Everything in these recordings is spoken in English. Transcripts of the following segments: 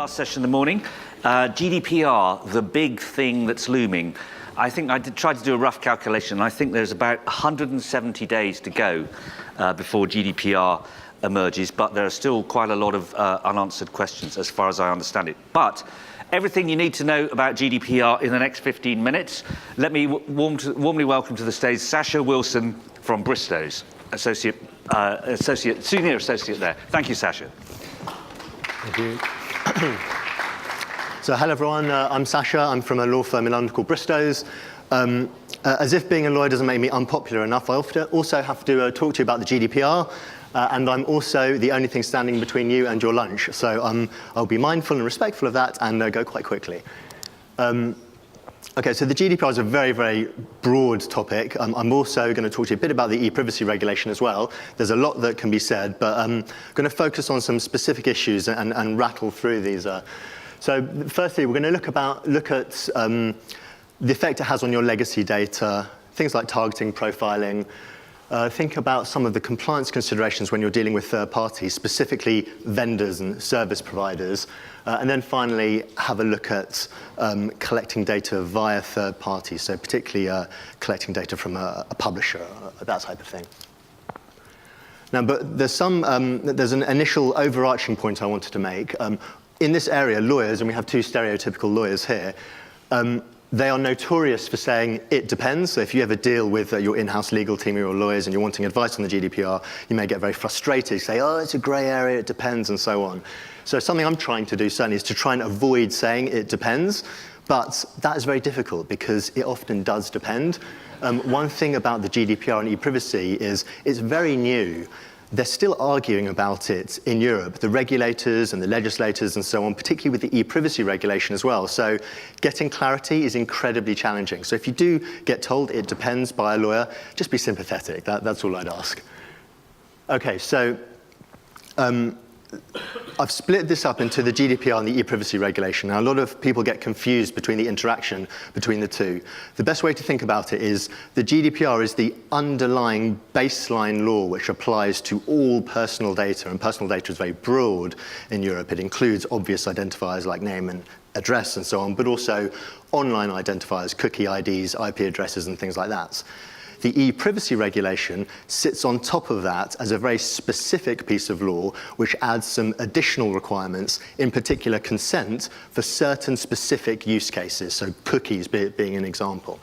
last session of the morning. GDPR, the big thing that's looming. I think I tried to do a rough calculation, and I think there's about 170 days to go before GDPR emerges, but there are still quite a lot of unanswered questions as far as I understand it. But everything you need to know about GDPR in the next 15 minutes. Let me warmly welcome to the stage Sacha Wilson from Bristows, senior associate there. Thank you, Sacha. Thank you. So hello everyone, I'm Sacha. I'm from a law firm in London called Bristows. As if being a lawyer doesn't make me unpopular enough, I also have to talk to you about the GDPR. And I'm also the only thing standing between you and your lunch. So I'll be mindful and respectful of that and go quite quickly. Okay, so the GDPR is a very, very broad topic. I'm also going to talk to you a bit about the ePrivacy regulation as well. There's a lot that can be said, but I'm going to focus on some specific issues and rattle through these. So firstly, we're going to look at the effect it has on your legacy data, things like targeting, profiling. Think about some of the compliance considerations when you're dealing with third parties, specifically vendors and service providers. And then finally, have a look at collecting data via third parties, so particularly collecting data from a publisher, that type of thing. Now, but there's an initial overarching point I wanted to make. In this area, lawyers, and we have two stereotypical lawyers here, they are notorious for saying it depends. So if you ever deal with your in-house legal team or your lawyers and you're wanting advice on the GDPR, you may get very frustrated, say, oh, it's a grey area, it depends, and so on. So something I'm trying to do certainly is to try and avoid saying it depends, but that is very difficult because it often does depend. One thing about the GDPR and ePrivacy is it's very new. They're still arguing about it in Europe, the regulators and the legislators and so on, particularly with the ePrivacy regulation as well. So getting clarity is incredibly challenging. So if you do get told it depends by a lawyer, just be sympathetic. That's all I'd ask. Okay, so I've split this up into the GDPR and the ePrivacy regulation. Now, a lot of people get confused between the interaction between the two. The best way to think about it is the GDPR is the underlying baseline law which applies to all personal data, and personal data is very broad in Europe. It includes obvious identifiers like name and address and so on, but also online identifiers, cookie IDs, IP addresses, and things like that. The ePrivacy regulation sits on top of that as a very specific piece of law which adds some additional requirements, in particular consent for certain specific use cases, so cookies being an example.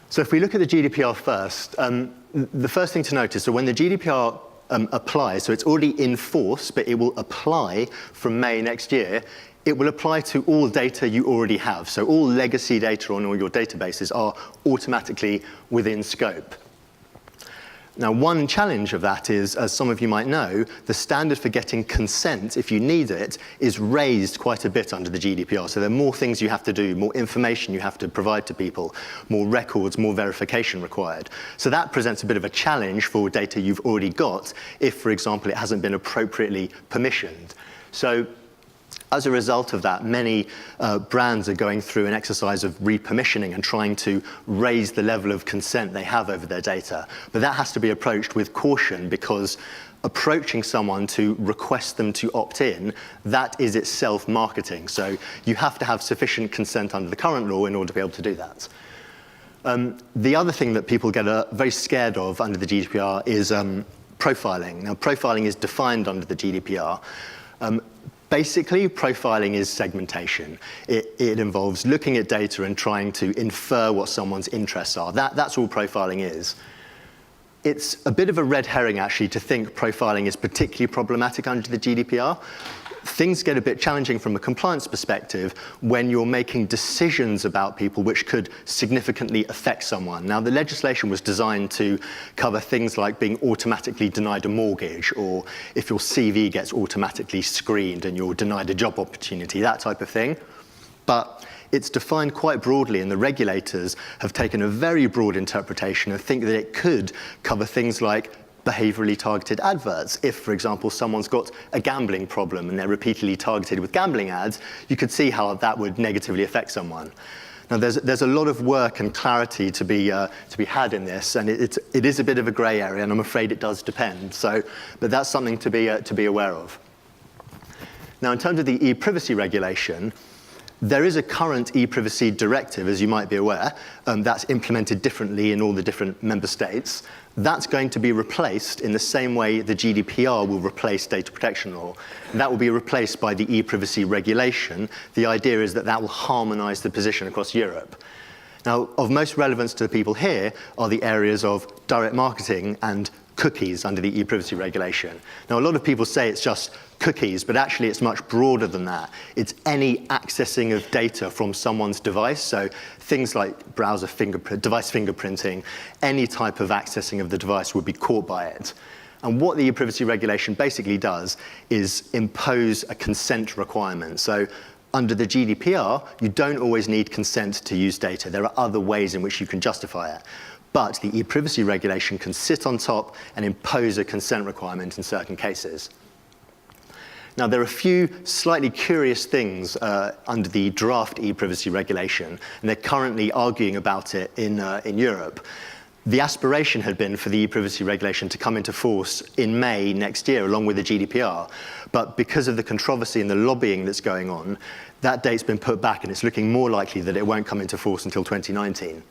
So if we look at the GDPR first, the first thing to notice, so when the GDPR applies, so it's already in force, but it will apply from May next year, it will apply to all data you already have. So all legacy data on all your databases are automatically within scope. Now, one challenge of that is, as some of you might know, the standard for getting consent, if you need it, is raised quite a bit under the GDPR. So there are more things you have to do, more information you have to provide to people, more records, more verification required. So that presents a bit of a challenge for data you've already got if, for example, it hasn't been appropriately permissioned. So as a result of that, many brands are going through an exercise of re-permissioning and trying to raise the level of consent they have over their data. But that has to be approached with caution because approaching someone to request them to opt in, that is itself marketing. So you have to have sufficient consent under the current law in order to be able to do that. The other thing that people get very scared of under the GDPR is profiling. Now, profiling is defined under the GDPR. Basically, profiling is segmentation. It involves looking at data and trying to infer what someone's interests are. That's all profiling is. It's a bit of a red herring, actually, to think profiling is particularly problematic under the GDPR. Things get a bit challenging from a compliance perspective when you're making decisions about people which could significantly affect someone. Now, the legislation was designed to cover things like being automatically denied a mortgage, or if your CV gets automatically screened and you're denied a job opportunity, that type of thing. But it's defined quite broadly, and the regulators have taken a very broad interpretation and think that it could cover things like behaviorally targeted adverts. If, for example, someone's got a gambling problem and they're repeatedly targeted with gambling ads, you could see how that would negatively affect someone. Now, there's a lot of work and clarity to be had in this, and it is a bit of a grey area, and I'm afraid it does depend. So, but that's something to be aware of. Now, in terms of the ePrivacy regulation, there is a current ePrivacy directive, as you might be aware, that's implemented differently in all the different member states. That's going to be replaced in the same way the GDPR will replace data protection law. And that will be replaced by the ePrivacy regulation. The idea is that that will harmonize the position across Europe. Now, of most relevance to the people here are the areas of direct marketing and cookies under the ePrivacy regulation. Now, a lot of people say it's just cookies, but actually it's much broader than that. It's any accessing of data from someone's device, so things like browser fingerprint, device fingerprinting, any type of accessing of the device would be caught by it. And what the ePrivacy regulation basically does is impose a consent requirement. So under the GDPR, you don't always need consent to use data. There are other ways in which you can justify it. But the ePrivacy regulation can sit on top and impose a consent requirement in certain cases. Now, there are a few slightly curious things under the draft ePrivacy regulation, and they're currently arguing about it in Europe. The aspiration had been for the ePrivacy regulation to come into force in May next year, along with the GDPR. But because of the controversy and the lobbying that's going on, that date's been put back, and it's looking more likely that it won't come into force until 2019.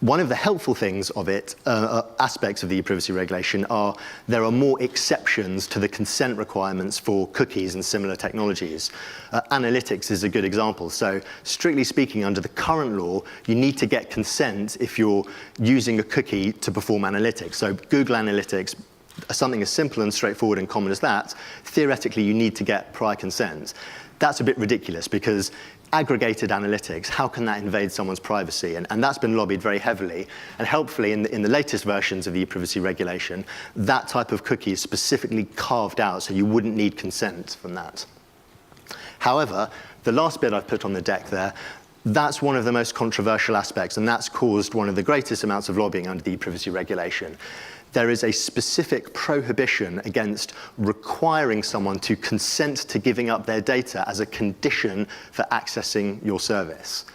One of the helpful things of it, aspects of the ePrivacy regulation, are there are more exceptions to the consent requirements for cookies and similar technologies. Analytics is a good example. So strictly speaking, under the current law, you need to get consent if you're using a cookie to perform analytics. So Google Analytics, something as simple and straightforward and common as that, theoretically you need to get prior consent. That's a bit ridiculous because aggregated analytics, how can that invade someone's privacy? And that's been lobbied very heavily. And helpfully, in the latest versions of the ePrivacy regulation, that type of cookie is specifically carved out, so you wouldn't need consent from that. However, the last bit I've put on the deck there, that's one of the most controversial aspects, and that's caused one of the greatest amounts of lobbying under the ePrivacy regulation. There is a specific prohibition against requiring someone to consent to giving up their data as a condition for accessing your service.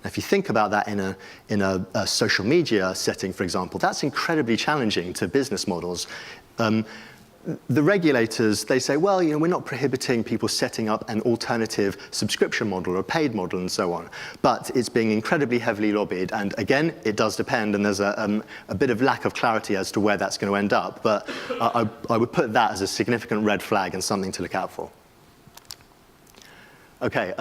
Now, if you think about that in a social media setting, for example, that's incredibly challenging to business models. The regulators, they say, well, we're not prohibiting people setting up an alternative subscription model or a paid model and so on. But it's being incredibly heavily lobbied. And again, it does depend. And there's a bit of lack of clarity as to where that's going to end up. But I would put that as a significant red flag and something to look out for. OK,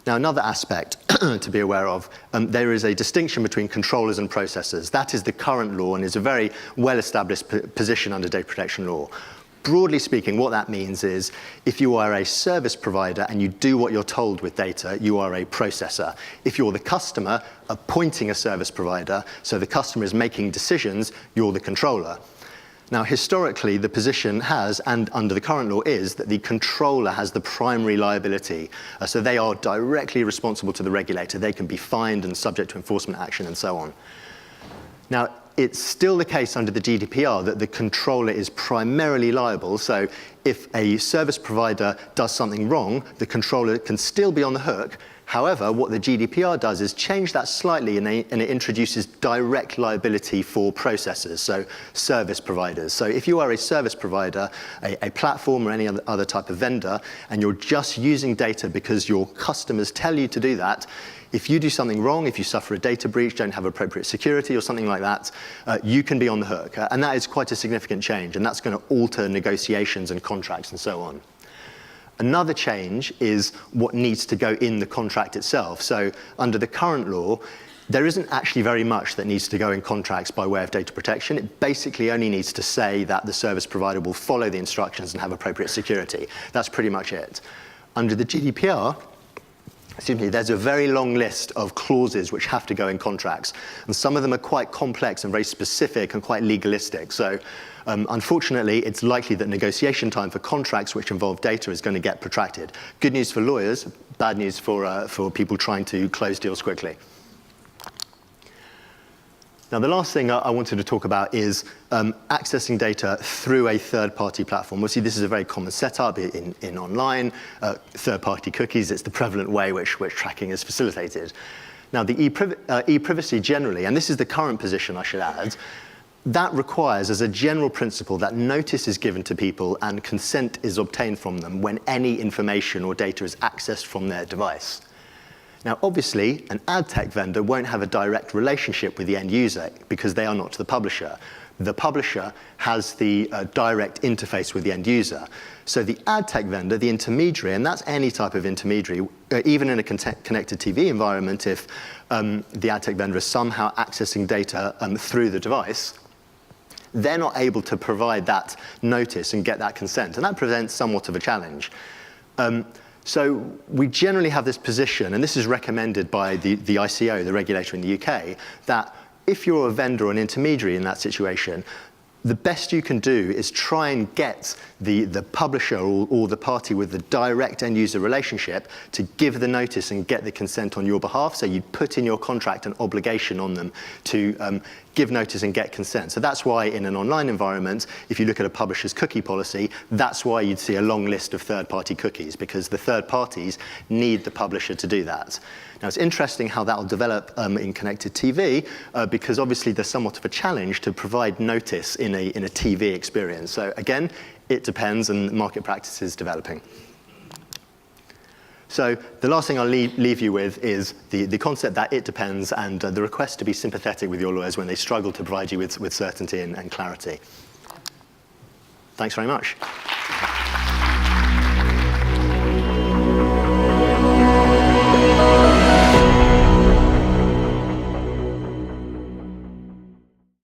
now another aspect to be aware of, there is a distinction between controllers and processors. That is the current law and is a very well-established position under data protection law. Broadly speaking, what that means is if you are a service provider and you do what you're told with data, you are a processor. If you're the customer appointing a service provider, so the customer is making decisions, you're the controller. Now, historically, the position has, and under the current law is, that the controller has the primary liability. So they are directly responsible to the regulator. They can be fined and subject to enforcement action and so on. Now, it's still the case under the GDPR that the controller is primarily liable. So if a service provider does something wrong, the controller can still be on the hook. However, what the GDPR does is change that slightly, and it introduces direct liability for processors, so service providers. So if you are a service provider, a platform or any other type of vendor, and you're just using data because your customers tell you to do that, if you do something wrong, if you suffer a data breach, don't have appropriate security or something like that, you can be on the hook. And that is quite a significant change, and that's going to alter negotiations and contracts and so on. Another change is what needs to go in the contract itself. So under the current law, there isn't actually very much that needs to go in contracts by way of data protection. It basically only needs to say that the service provider will follow the instructions and have appropriate security. That's pretty much it. Under the GDPR, there's a very long list of clauses which have to go in contracts. And some of them are quite complex and very specific and quite legalistic. So unfortunately, it's likely that negotiation time for contracts which involve data is going to get protracted. Good news for lawyers, bad news for people trying to close deals quickly. Now, the last thing I wanted to talk about is accessing data through a third-party platform. Obviously, this is a very common setup in online. Third-party cookies, it's the prevalent way which tracking is facilitated. Now, the ePrivacy generally, and this is the current position, I should add, that requires, as a general principle, that notice is given to people and consent is obtained from them when any information or data is accessed from their device. Now, obviously, an ad tech vendor won't have a direct relationship with the end user because they are not the publisher. The publisher has the direct interface with the end user. So the ad tech vendor, the intermediary, and that's any type of intermediary, even in a connected TV environment, if the ad tech vendor is somehow accessing data through the device, they're not able to provide that notice and get that consent. And that presents somewhat of a challenge. So we generally have this position, and this is recommended by the ICO, the regulator in the UK, that if you're a vendor or an intermediary in that situation, the best you can do is try and get the publisher or the party with the direct end-user relationship to give the notice and get the consent on your behalf. So you put in your contract an obligation on them to give notice and get consent. So that's why in an online environment, if you look at a publisher's cookie policy, that's why you'd see a long list of third-party cookies, because the third parties need the publisher to do that. Now, it's interesting how that will develop in connected TV, because obviously there's somewhat of a challenge to provide notice in a TV experience. So again, it depends, and market practice is developing. So the last thing I'll leave you with is the concept that it depends, and the request to be sympathetic with your lawyers when they struggle to provide you with certainty and clarity. Thanks very much.